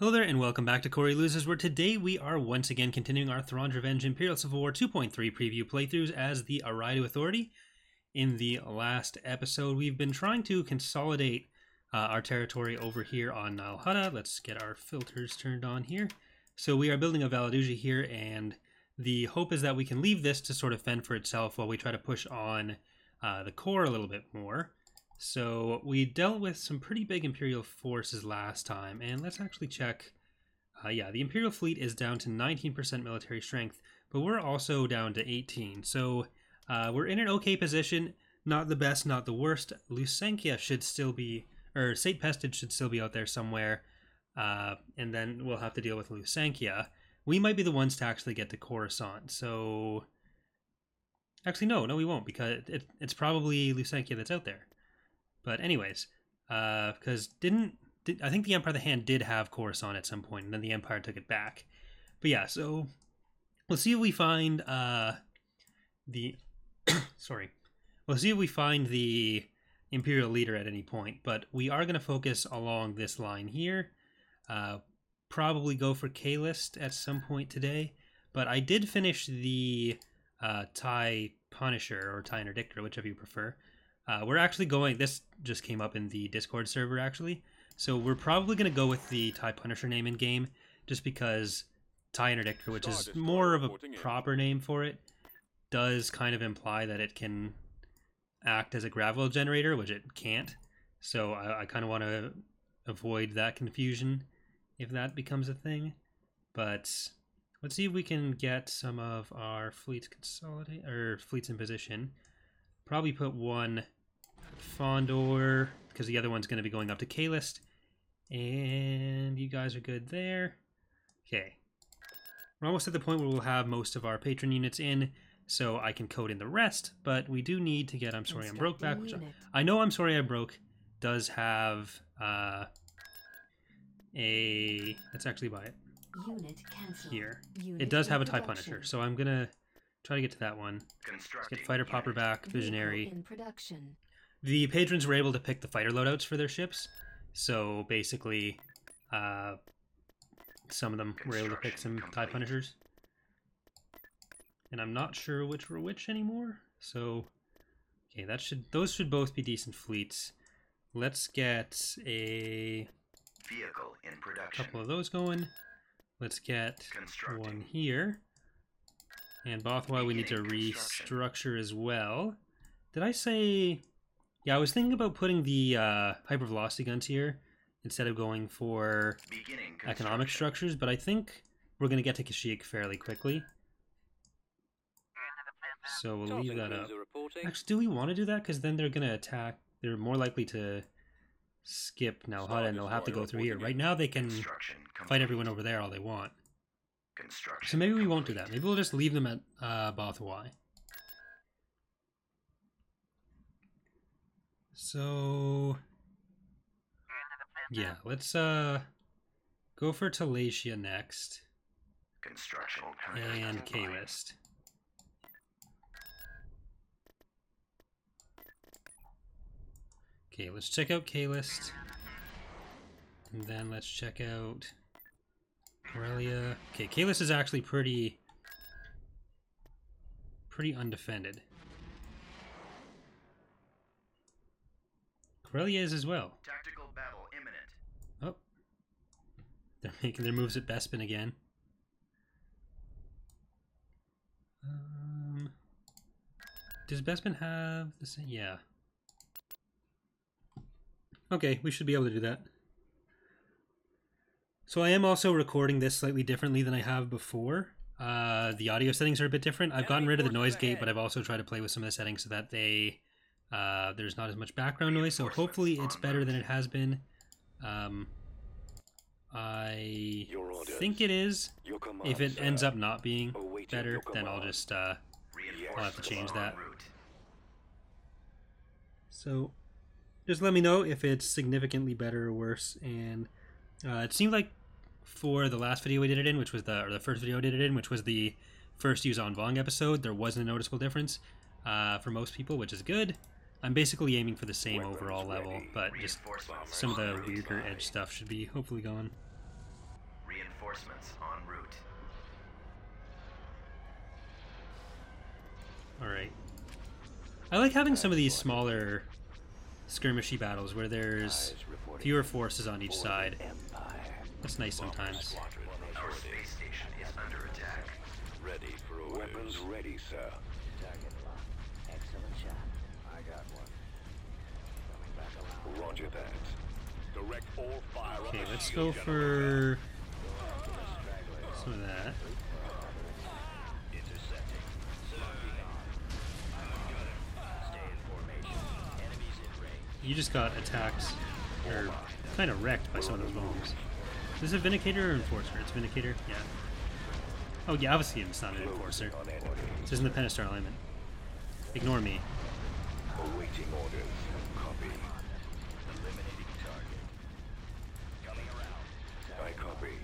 Hello there and welcome back to Corey Loses, where today we are once again continuing our Thrawn's Revenge Imperial Civil War 2.3 preview playthroughs as the Arido Authority. In the last episode, we've been trying to consolidate our territory over here on Nal Hutta. Let's get our filters turned on here. So we are building a Valaduji here, and the hope is that we can leave this to sort of fend for itself while we try to push on the core a little bit more. So we dealt with some pretty big Imperial forces last time, and let's actually check. Yeah, the Imperial fleet is down to 19% military strength, but we're also down to 18. So we're in an okay position, not the best, not the worst. Lucenkia should still be, or St. Pestage should still be out there somewhere, and then we'll have to deal with Lucenkia. We might be the ones to actually get to Coruscant, so... Actually, no, we won't, because it's probably Lucenkia that's out there. But anyways, because I think the Empire of the Hand did have Coruscant at some point, and then the Empire took it back. But yeah, so we'll see if we find the we'll see if we find the Imperial leader at any point. But we are going to focus along this line here. Probably go for Kailas at some point today. But I did finish the TIE Punisher or TIE Interdictor, whichever you prefer. We're actually going, this just came up in the Discord server actually, so we're probably going to go with the TIE Punisher name in game, just because TIE Interdictor, which is more of a proper name for it, does kind of imply that it can act as a gravel generator, which it can't, so I kind of want to avoid that confusion if that becomes a thing. But let's see if we can get some of our fleets fleets in position. Probably put one Fondor, because the other one's going to be going up to Kailas. And you guys are good there. Okay. We're almost at the point where we'll have most of our patron units in, so I can code in the rest, but we do need to get I'm Sorry I'm Broke back, which I know I'm Sorry I Broke does have let's actually buy it here. It does have a TIE Punisher, so I'm going to try to get to that one. Let's get Fighter Popper back, Visionary. The patrons were able to pick the fighter loadouts for their ships, so basically some of them were able to pick some TIE Punishers. And I'm not sure which were which anymore, so okay, those should both be decent fleets. Let's get a vehicle in production. Couple of those going. Let's get one here. And Bothwell we need to restructure as well. Did I say... Yeah, I was thinking about putting the hypervelocity guns here instead of going for economic structures, but I think we're going to get to Kashyyyk fairly quickly. So we'll leave that up. Actually, do we want to do that? Because then they're going to attack... They're more likely to skip Nal Hutta and they'll have to go through here. Right now they can fight everyone over there all they want. So maybe we won't do that. Maybe we'll just leave them at Bothwell. So yeah, let's go for Talatia next. And Kailas. Okay, let's check out Kailas. And then let's check out Corellia. Okay, Kailas is actually pretty undefended. Corellia is as well. Tactical battle imminent. Oh. They're making their moves at Bespin again. Does Bespin have the same? Yeah. Okay, we should be able to do that. So I am also recording this slightly differently than I have before. The audio settings are a bit different. I've gotten rid of the noise gate, but I've also tried to play with some of the settings so that there's not as much background noise. So hopefully it's better than it has been. I think it is. If it ends up not being better, then I'll just I'll have to change that. So just let me know if it's significantly better or worse. And it seemed like for the last video we did it in, which was the first video I did it in, which was the first Yuzan Vong episode, there wasn't a noticeable difference for most people, which is good. I'm basically aiming for the same overall level, but just some of the weirder edge stuff should be hopefully gone. reinforcements en route. Alright. I like having some of these smaller skirmishy battles where there's fewer forces on each side. That's nice sometimes. Our space station is under attack. Ready for orders. Weapons ready, sir. Target locked. Excellent shot. I got one. Coming back around. Roger that. Direct all fire on Okay, the let's shield go generator. for some of that. Intercepting. Locking on. Stay in formation. Enemies in range. You just got attacked, or kind of wrecked by some of those bombs. Is this a Vindicator or Enforcer? It's Vindicator? Yeah. Oh yeah, obviously it's not an Enforcer. On enemy. This isn't the Pentastar alignment. Ignore me. Awaiting orders. Copy. Eliminating target. Coming around. I copy.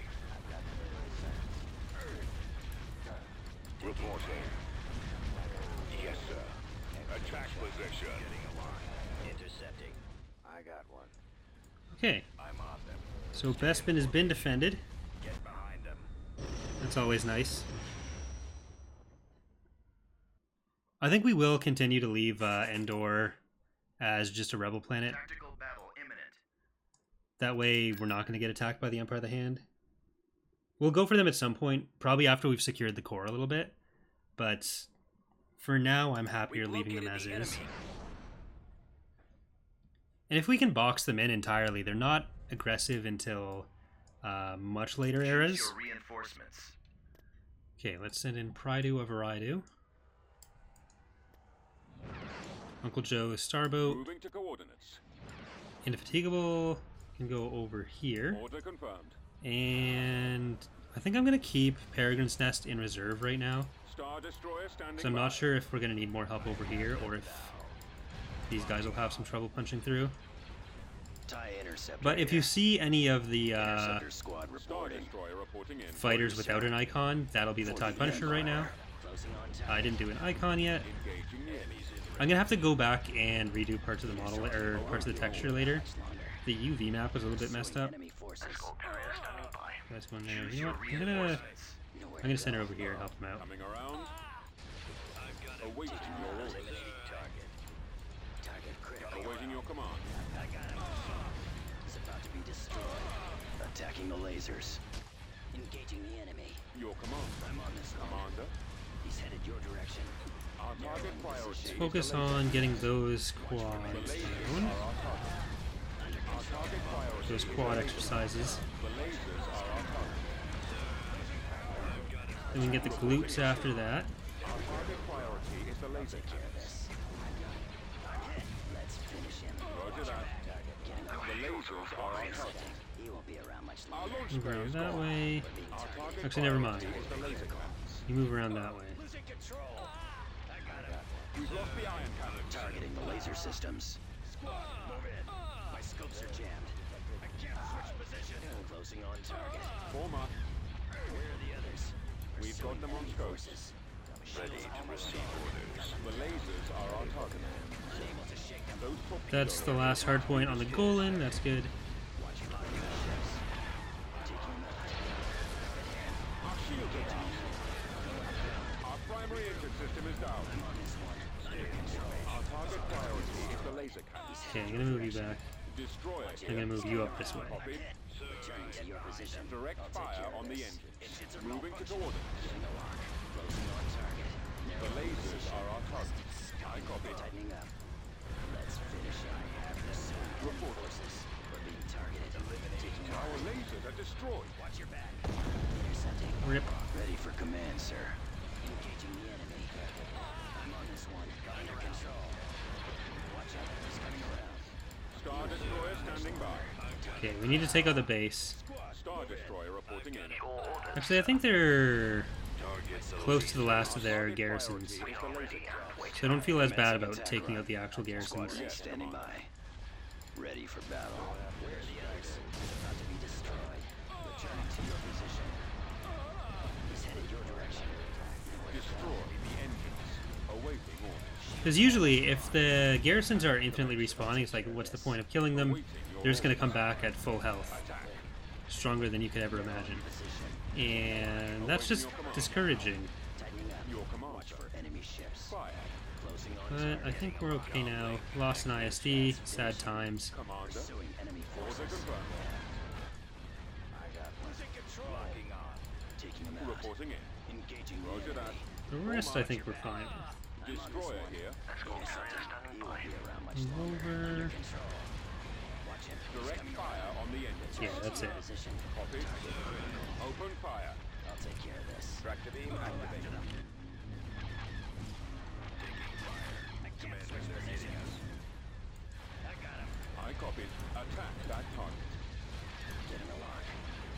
Reporting. Yes, sir. Attack position. Intercepting. I got one. Okay, I'm on them. so Bespin has been defended. Get behind them. That's always nice. I think we will continue to leave Endor as just a rebel planet. Tactical battle imminent. That way we're not going to get attacked by the Empire of the Hand. We'll go for them at some point, probably after we've secured the core a little bit. But for now, I'm happier leaving them as is. And if we can box them in entirely, they're not aggressive until much later Choose eras. your reinforcements. Okay, let's send in Pridu of Aridu. Uncle Joe Starboat. Moving to coordinates. Indefatigable can go over here. Order confirmed. And I think I'm going to keep Peregrine's Nest in reserve right now. Star Destroyer standing So I'm by. not sure if we're going to need more help over here or if these guys will have some trouble punching through. TIE interceptor. But if you see any of the Interceptor squad Star reporting. Destroyer reporting in. fighters without an icon, that'll be the TIE Punisher right now. Closing on target. I didn't do an icon yet. Engaging the enemies in I'm going to have to go back and redo parts of the model, or parts of the texture later. The UV map was a little bit messed up. Enemy forces. That's going there. You know what? I'm gonna send her over here and help him out. Coming around. Awaiting your orders. Target critical. Awaiting your command. I got him. He's about to be destroyed. Attacking the lasers. Engaging the enemy. Your command. I'm on this one. Commander. He's headed your direction. Our target priority. Focus on getting those quads down. Our target priority. Those quad exercises. The lasers are our target. Then we can get the glutes after that. Our target priority is the laser cannons. Let's finish him. Roger that. The lasers are our target. He won't be around much Our longer. launch Move bay around is that gone. way. Our target Actually, never mind. priority is the laser cannons. You move around that way. Losing control. I got him. We've lost the iron cannons. Targeting the laser systems. Move in. My scopes are jammed. I can't switch position. Closing on target. Form up. Where are the others? We've got them on scopes. Ready to receive orders. The lasers are our target. Unable to shake them. Those torpedoes. That's the last hard point on the Golan. That's good. Watch your fire ships. Taking them out. Our shields are down. Our primary engine system is down. On this one. Under control. Our target priority is the laser cannons. Okay, I'm gonna move you back. Destroyer. I'm gonna move you up this way. Copied. Returning to your position. Direct I'll take fire care of on the this. engines. Moving to coordinates. Getting a lock. Closing on target. The lasers are our targets. I copy. Tightening up. Let's finish. I have this. Report. Forces. We're being targeted. Taking Our lasers are destroyed. Watch your back. Intercepting. Rip. Ready for command, sir. Engaging the enemy. I'm on this one. Under control. Watch out. He's coming around. Star Destroyer standing by. Okay, we need to take out the base. Star Destroyer reporting in. Actually, I think they're close to the last of their garrisons. Is the laser cannons. So I don't feel as bad about taking out the actual garrisons. Squadron standing by. Ready for battle. Where are the others? About to be destroyed. Returning to your position. He's headed your direction. Destroy the engines. Awaiting orders. Because usually, if the garrisons are infinitely respawning, it's like, what's the point of killing them? They're just going to come back at full health. Attack. Stronger than you could ever imagine. Position. and that's just discouraging. Tightening up. Your command, Watch sir. for enemy ships. Fire. Closing on But target. I think we're okay now. Lost an ISD, sad times. Commander. Pursuing enemy Order forces. confirmed. I got one. Locking on. Taking them out. Reporting in. Engaging the Roger that. enemy. The rest I think we're fine. Destroyer here. Let's go, Kailas, standing He won't by. be around much longer. Over. Under control. Watch him. He's Direct coming fire on the engine. Yeah, that's it. Position. Copy. Open fire. I'll take care of this. Tractor beam activated. Commander's grenading us. I got him. I copied. Attack that target. Get in the lock.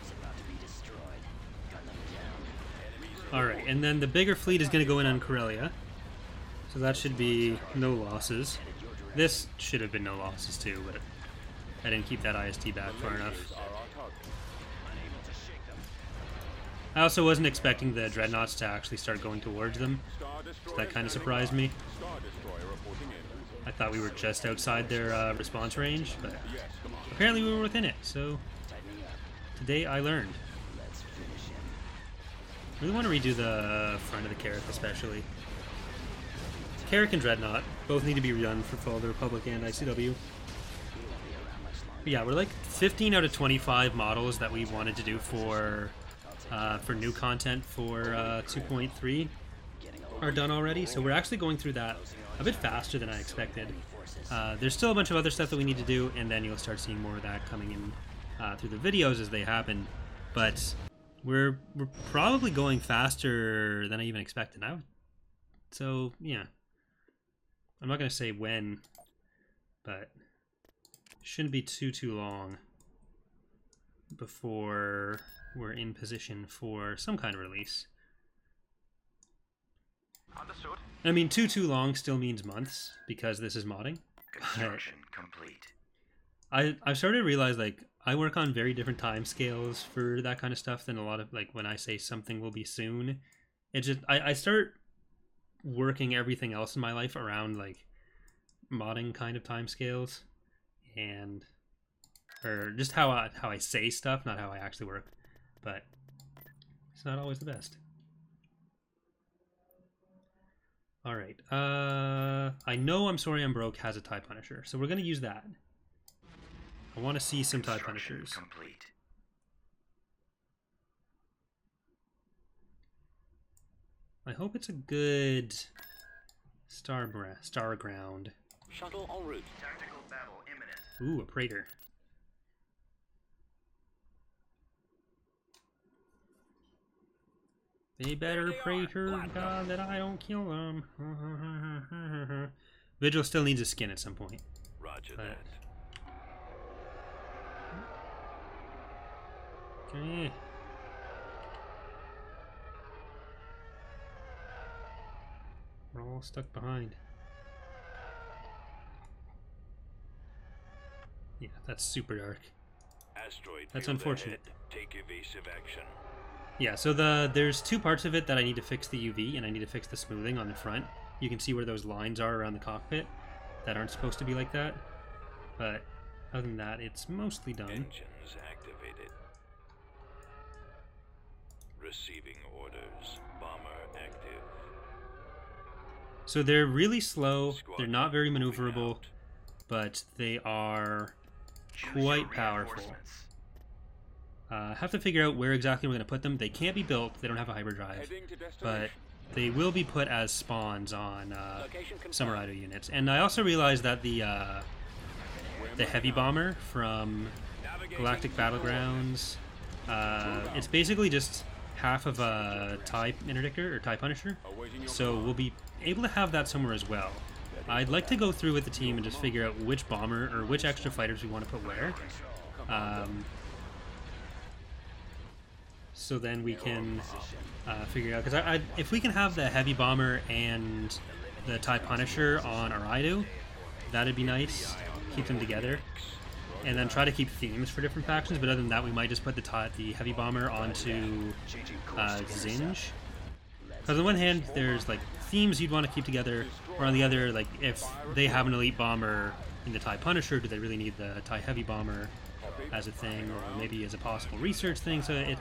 It's about to be destroyed. Gun them down. Enemies. Alright, and then the bigger fleet is going to go in on Corellia. So that should be no losses. This should have been no losses too, but I didn't keep that IST back far enough. Lasers are our target. Unable to shake them. I also wasn't expecting the dreadnoughts to actually start going towards them. Star destroyer That kind of standing surprised by. me. Star destroyer reporting in. I thought we were just outside their response range, but Yes, Commander. apparently we were within it. So Tightening up. today I learned. Let's finish him. I really want to redo the front of the Carrack especially. Carrack and Dreadnought both need to be redone for Fall of the Republic and ICW. But yeah, we're like 15 out of 25 models that we wanted to do for new content for 2.3 are done already. So we're actually going through that a bit faster than I expected. There's still a bunch of other stuff that we need to do, and then you'll start seeing more of that coming in through the videos as they happen. But we're probably going faster than I even expected now. So yeah, I'm not gonna say when, but shouldn't be too long before we're in position for some kind of release. Understood. I mean, too long still means months because this is modding. Construction complete. I've started to realize, like, I work on very different time scales for that kind of stuff than a lot of, like, when I say something will be soon. It just I start working everything else in my life around, like, modding kind of time scales, and or just how I say stuff, not how I actually work. But it's not always the best. All right. I know I'm Sorry I'm Broke has a TIE Punisher, so we're gonna use that. I want to see some TIE Construction Punishers. complete. I hope it's a good star ground. Shuttle en route. Tactical battle imminent. Ooh, a Praetor. They better pray to God that I don't kill them. Vigil still needs a skin at some point. Roger But- that. Okay. We're all stuck behind. Yeah, that's super dark. Asteroid That's field unfortunate. ahead. Take evasive action. Yeah, so there's two parts of it that I need to fix the UV and I need to fix the smoothing on the front. You can see where those lines are around the cockpit that aren't supposed to be like that. But other than that, it's mostly done. Engines activated. Receiving orders. Bomber active. So they're really slow, Squad they're not very moving maneuverable, out. but they are Choose quite your powerful. reinforcements. Have to figure out where exactly we're going to put them. They can't be built, they don't have a hyperdrive, Heading to but destination. they will be put as spawns on Location confirmed. Samurai units. And I also realized that the heavy bomber from Galactic Battlegrounds, it's basically just half of a TIE Interdictor or TIE Punisher, Awaiting your so we'll be able to have that somewhere as well. I'd like to go through with the team and just figure out which bomber or which extra fighters we want to put where. So then we can figure out, because if we can have the heavy bomber and the TIE Punisher on Araidu, that'd be nice. Keep them together, and then try to keep themes for different factions. But other than that, we might just put the heavy bomber onto Zinj. Because on the one hand, there's like themes you'd want to keep together, or on the other, like if they have an elite bomber in the TIE Punisher, do they really need the TIE heavy bomber as a thing, or maybe as a possible research thing? So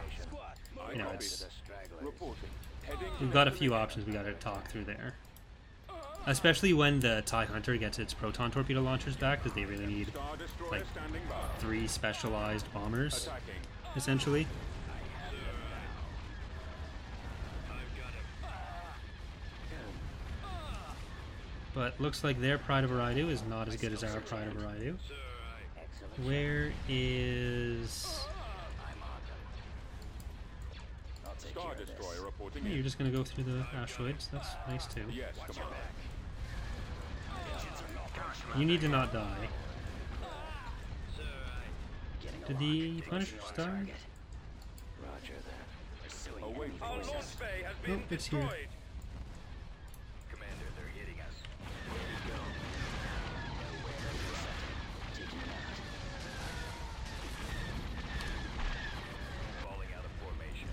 I you know, copy. it's Reporting. Heading we've got a few options we got to talk through there. Especially when the TIE Hunter gets its proton torpedo launchers back, because they really need Star Destroyer like standing by. 3 specialized bombers, Attacking. essentially. But looks like their Pride of Aridu is not as good as our Pride of Aridu. Where is... Star Destroyer reporting You're in. just going to go through the asteroids. That's nice too. Yes, Commander. You need to not die. Did the Punishers die? Roger that. Pursuing Await enemy our forces. launch bay has Oh, it's here. Commander, they're hitting us. Taking them out. Falling out of formation.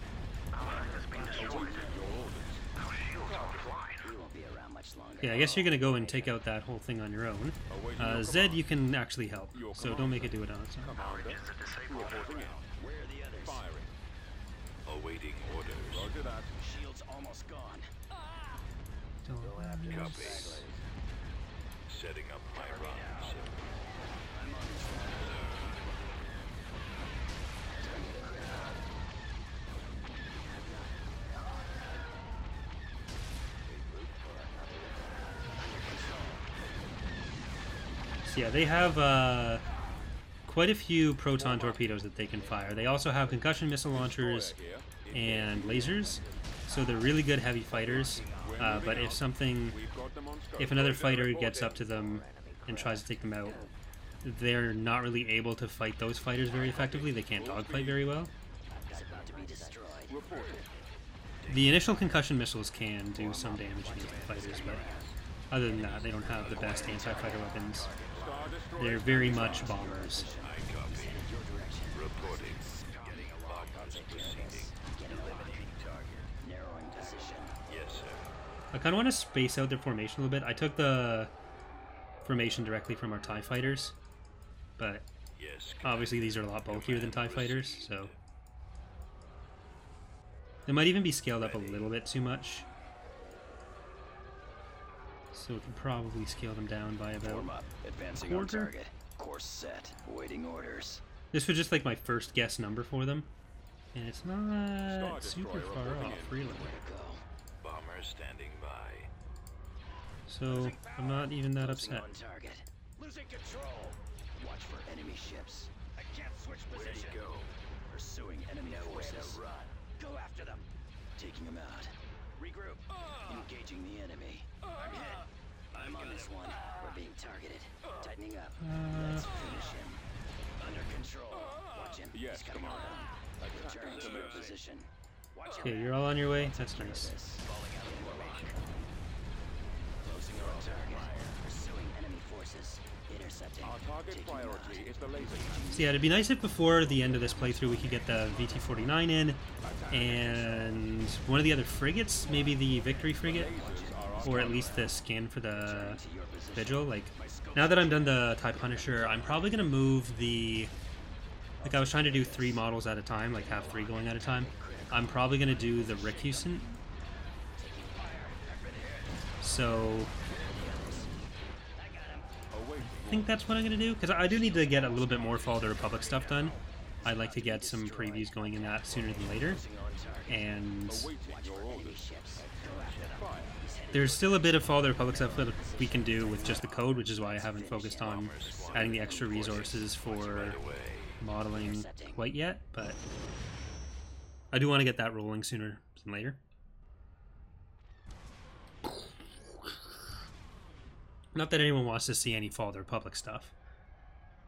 We won't be around much longer. Yeah, I guess you're going to go and take out that whole thing on your own. Zed, you can actually help, so don't make it do it on its own. Commander. Reporting in. Where are the others? Firing. Awaiting orders. Roger that. Shield's almost gone. Copy. Setting up my rounds. I'm on this one. So yeah, they have quite a few proton torpedoes that they can fire. They also have concussion missile launchers Here. and lasers, so they're really good heavy fighters. But if something, We've got them on scope. if another fighter gets up to them and tries to take them out, they're not really able to fight those fighters very effectively. They can't dogfight very well. It's about to be destroyed. Reporting. The initial concussion missiles can do some damage against the fighters, but other than that, they don't have the best anti-fighter weapons. Star Destroyer. They're very much bombers. I copy. Reporting. Getting a lock on proceeding. Eliminating target. Narrowing position. Yes, sir. I kind of want to space out their formation a little bit. I took the formation directly from our TIE fighters, but Yes. obviously these are a lot bulkier than TIE fighters, so they might even be scaled up a little bit too much. So we can probably scale them down by about... Form up. Advancing on Quarter? target. Course set. Awaiting orders. This was just like my first guess number for them, and it's not super far off, really. Go. Bomber standing by. So I'm not even that Closing upset. on target. Losing control. Watch for enemy ships. I can't switch position. Go. Pursuing enemy Nowhere forces. to run. Go after them. Taking them out. Regroup. Engaging the enemy. I'm hit. I'm on this one. We're being targeted. Tightening up. Let's finish him. Under control. Watch him. Yes, He's coming Commander. around. Returning to your position. Watch him. Okay, you're all on your way. That's nice. Falling out of formation. Closing on target. Pursuing enemy forces. Intercepting. Our target Taking priority out. is the laser. So yeah, it'd be nice if before the end of this playthrough we could get the VT-49 in, and one of the other frigates, maybe the Victory frigate, or at least the skin for the To your position. Vigil. Like, now that I'm done the TIE Punisher, I'm probably gonna move the... Like, I was trying to do 3 models at a time, like have 3 going at a time. I'm probably gonna do the Recusant. So... I think that's what I'm going to do, because I do need to get a little bit more Fall of the Republic stuff done. I'd like to get some previews going in that sooner than later. And Awaiting your orders. Ships. Go after them. there's still a bit of Fall of the Republic stuff that we can do with just the code, which is why I haven't focused on adding the extra resources for modeling quite yet, but I do want to get that rolling sooner than later. Not that anyone wants to see any Fall of the Republic stuff.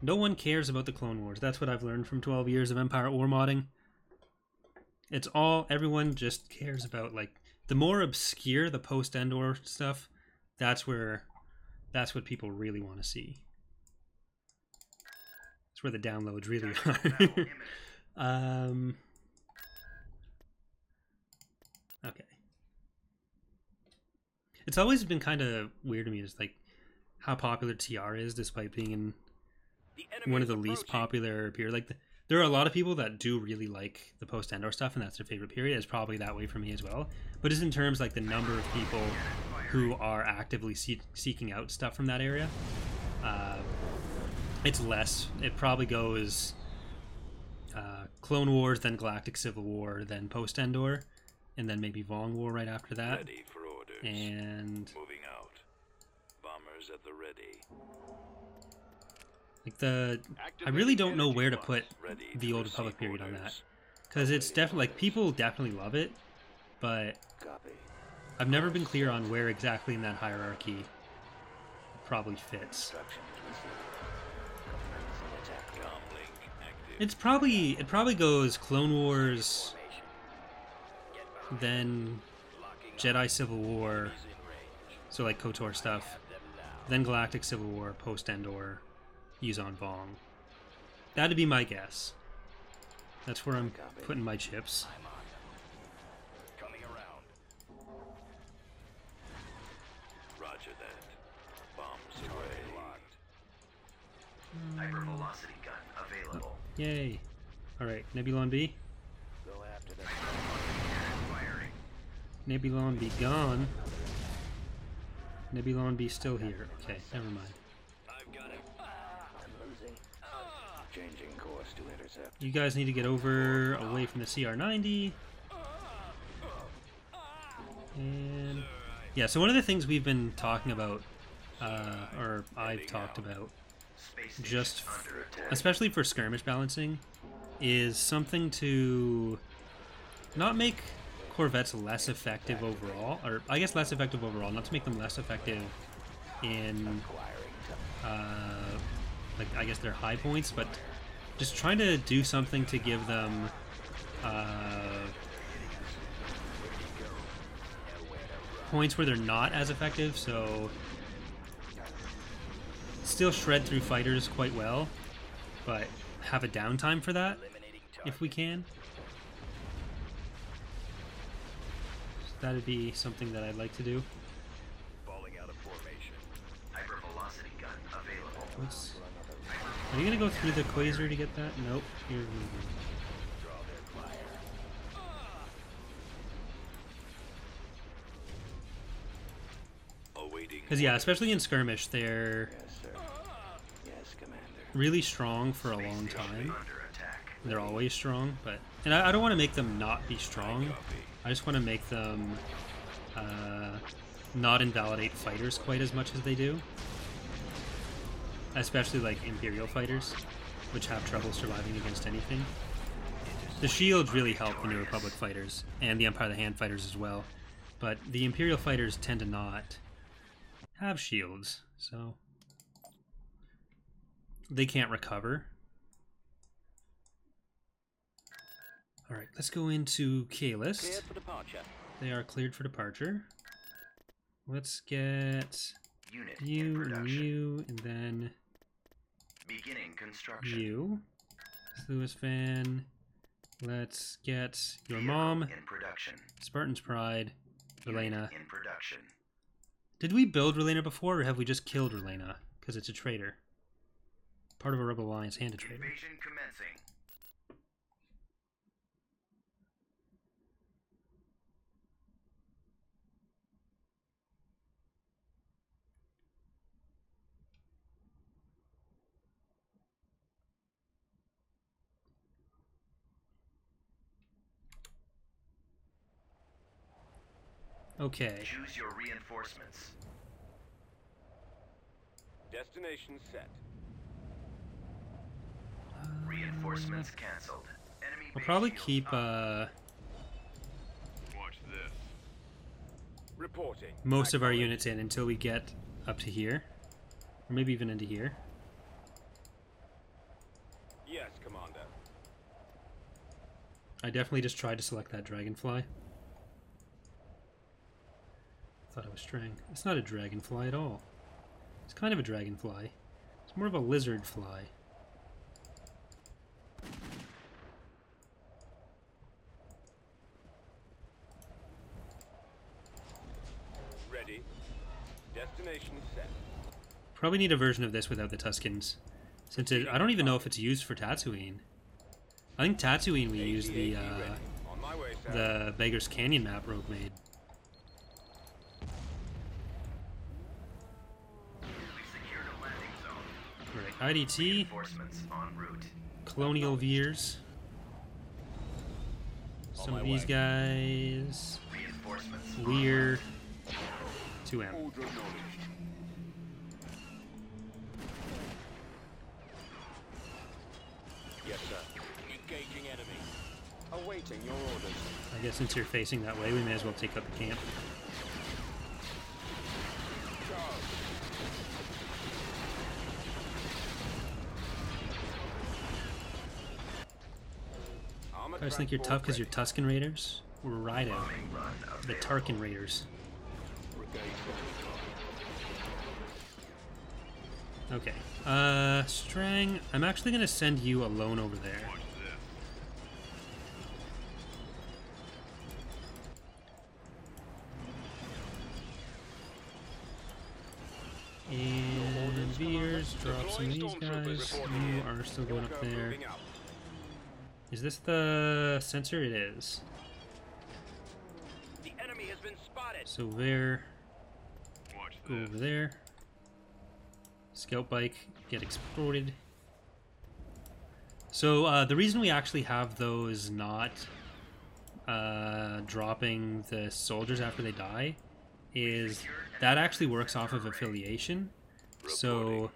No one cares about the Clone Wars. That's what I've learned from 12 years of Empire War modding. It's all, everyone just cares about, like, the more obscure the post-Endor stuff, that's what people really want to see. That's where the downloads really are. Okay. It's always been kind of weird to me, is like how popular TR is, despite being in one of the least popular peer. Like there are a lot of people that do really like the post-Endor stuff, and that's their favorite period. It's probably that way for me as well. But just in terms like the number of people who are actively seeking out stuff from that area, it's less. It probably goes Clone Wars, then Galactic Civil War, then post-Endor, and then maybe Vong War right after that. Ready for orders. And Moving out. Bombers at the ready. like I really don't know where to put the Old Republic period on that, because it's definitely like people definitely love it, but Copy. I've never been clear on where exactly in that hierarchy it probably fits. Instructions received. Attack. Comlink active. It probably goes Clone Wars, then Jedi Civil War, so like KOTOR stuff, then Galactic Civil War, post-Endor, Yuuzhan Vong. That'd be my guess. That's where I'm putting my chips. Coming around. Roger that. Bombs away. Hypervelocity gun available. Yay. Alright, Nebulon B. Go after them. Firing. Nebulon be gone. Nebulon be still here. Okay, never mind. I've got it. I'm losing. Changing course to intercept. You guys need to get over away from the CR-90. And yeah, so one of the things we've been talking about, or I've talked about, Space station just under attack. especially for skirmish balancing, is something to not make Corvettes less effective overall, or I guess less effective overall, not to make them less effective in like I guess their high points, but just trying to do something to give them points where they're not as effective, so still shred through fighters quite well, but have a downtime for that if we can. That'd be something that I'd like to do. Falling out of formation. Hypervelocity gun available. What's... Are you gonna go through the quasar to get that? Nope. You're moving. Draw their fire. Awaiting. Because yeah, especially in skirmish, they're Yes, sir. Yes, Commander. really strong for a long time. Under attack. They're always strong, but and I don't want to make them not be strong. I just want to make them not invalidate fighters quite as much as they do. Especially like Imperial fighters, which have trouble surviving against anything. The shields really help the New Republic fighters, and the Empire of the Hand fighters as well. But the Imperial fighters tend to not have shields, so they can't recover. Alright, let's go into Kailas. Cleared for departure. They are cleared for departure. Let's get Unit in you and production. you, and then Beginning construction. you. Lewis Van. Let's get your Vehicle mom, in production. Spartan's Pride, Unit Relena. in production. Did we build Relena before, or have we just killed Relena? Because it's a traitor. Part of a Rebel Alliance and a traitor. Invasion commencing. Okay. Choose your reinforcements. Destination set. Reinforcements cancelled. Enemy We'll base probably shields keep Watch this. Reporting. most of our units in until we get up to here. Or maybe even into here. Yes, Commander. I definitely just tried to select that dragonfly. Thought I was straying. It's not a dragonfly at all. It's kind of a dragonfly. It's more of a lizard fly. Ready. Destination set. Probably need a version of this without the Tuskens. Since I don't even know if it's used for Tatooine. I think Tatooine we used the ready. On my way, sir. the Beggar's Canyon map Rogue made. We secured a landing zone. Right, IDT, Reinforcements en route. Colonial Veers. Some of these guys. Reinforcements. Weir. 2M. Order acknowledged. Yes, sir. Engaging enemy. Awaiting your orders. I guess since you're facing that way, we may as well take out the camp. Armored I just think you're transport tough because you're ready. Tusken Raiders. We're Rhino. Bombing run The available. Tarkin Raiders. Brigade Okay. Strang, I'm actually going to send you alone over there. Watch And Veers, drop some of these guys. You are still going up there. Moving out. Is this the sensor? It is. The enemy has been spotted. So there, this. Watch go this. over there. Scout bike, get exploded. So the reason we actually have those not dropping the soldiers after they die is that actually works off of affiliation. So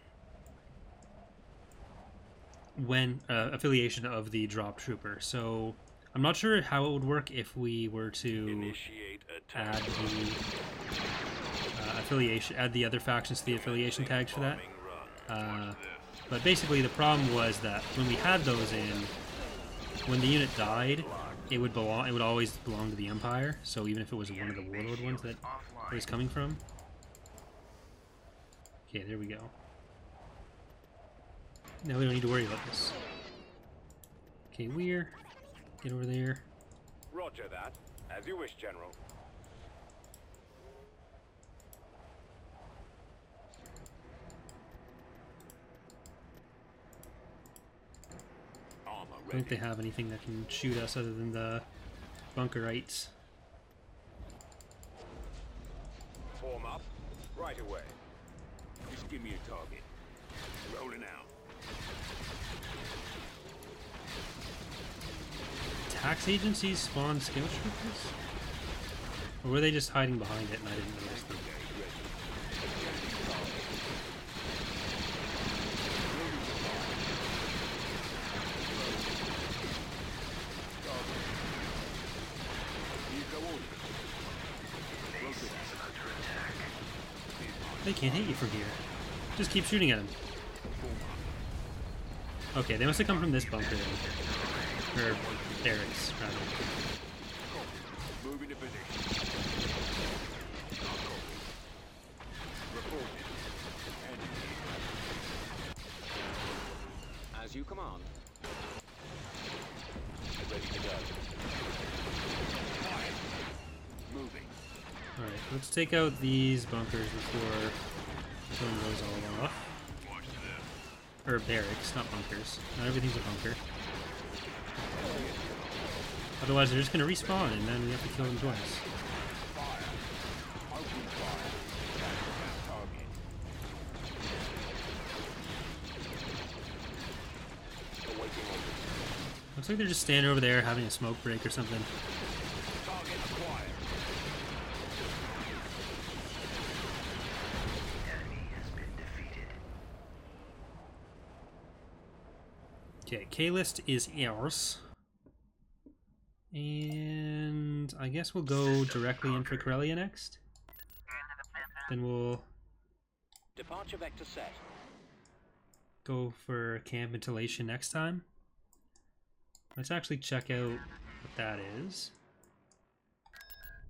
when affiliation of the drop trooper. So I'm not sure how it would work if we were to Initiate attack. add the affiliation, add the other factions to the affiliation tags for that. But basically, the problem was that when we had those in, when the unit died, it would belong. It would always belong to the Empire. So even if it was one of the Warlord ones that it was coming from. Okay, there we go. Now we don't need to worry about this. Okay, Weir, get over there. Roger that. As you wish, General. Armor I don't ready. think they have anything that can shoot us other than the bunkerites. Form up. Right away. Just give me a target. Rolling out. Tax agencies spawn scout troopers? Or were they just hiding behind it and I didn't notice them? They can't hit you from here. Just keep shooting at them. Okay, they must have come from this bunker then. Or barracks, rather. Moving to position. Reported. Enemy. As you command. Ready to go. Moving. Alright, let's take out these bunkers before killing those all off. Watch this. Or barracks, not bunkers. Not everything's a bunker. Otherwise they're just gonna respawn and then we have to kill them twice. Fire. Open fire. Target. Awaiting orders. Looks like they're just standing over there having a smoke break or something. Target acquired. Enemy has been defeated. Okay, Kailas is ours. And I guess we'll go directly in for Corellia next. Then we'll Departure vector set. go for camp ventilation next time. Let's actually check out what that is.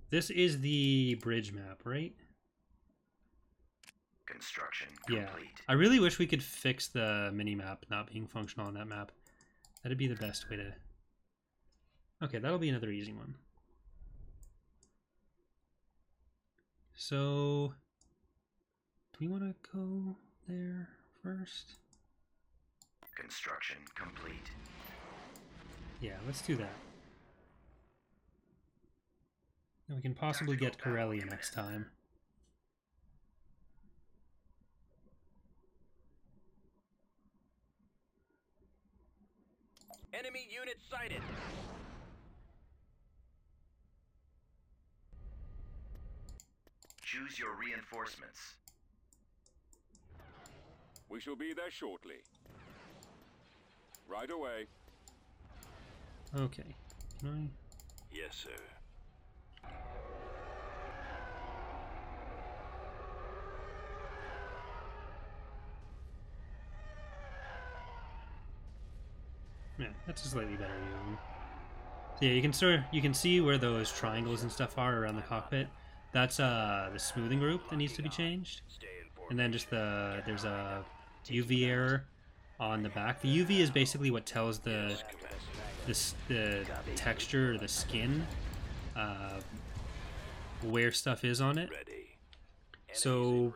This is the bridge map, right? Construction Yeah. complete. I really wish we could fix the mini-map not being functional on that map. That'd be the best way to... Okay, that'll be another easy one. So... do we want to go there first? Construction complete. Yeah, let's do that. And we can possibly get Corellia next time. Enemy unit sighted. Choose your reinforcements. We shall be there shortly. Right away. Okay. Can Yes, sir. Yeah, that's a slightly better view. So yeah, you can see where those triangles and stuff are around the cockpit. That's the smoothing group that needs to be changed. And then just there's a UV error on the back. The UV is basically what tells the texture or the skin where stuff is on it. Ready. So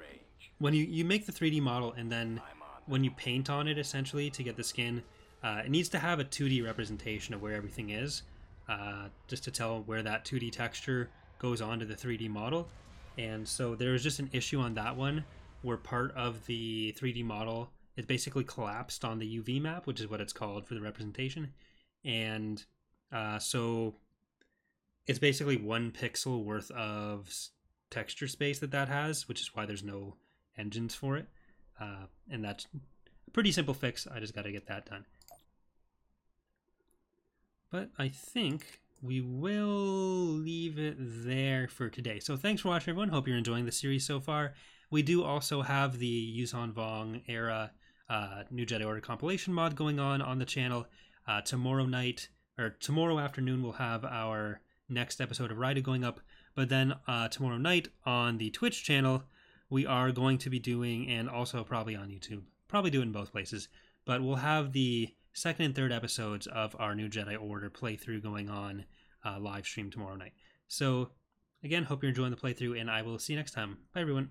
when you make the 3D model and then when you paint on it essentially to get the skin, it needs to have a 2D representation of where everything is, just to tell where that 2D texture goes onto the 3D model. And so there was just an issue on that one where part of the 3D model is basically collapsed on the UV map, which is what it's called for the representation. And so it's basically 1 pixel worth of texture space that has, which is why there's no engines for it. And that's a pretty simple fix. I just got to get that done. But I think we will leave it there for today. So thanks for watching, everyone. Hope you're enjoying the series so far. We do also have the Yuuzhan Vong era New Jedi Order compilation mod going on the channel. Tomorrow afternoon we'll have our next episode of Raida going up. But then tomorrow night on the Twitch channel, we are going to be doing, and also probably on YouTube, probably do it in both places, but we'll have the second and third episodes of our New Jedi Order playthrough going on live stream tomorrow night. So again, hope you're enjoying the playthrough, and I will see you next time. Bye, everyone.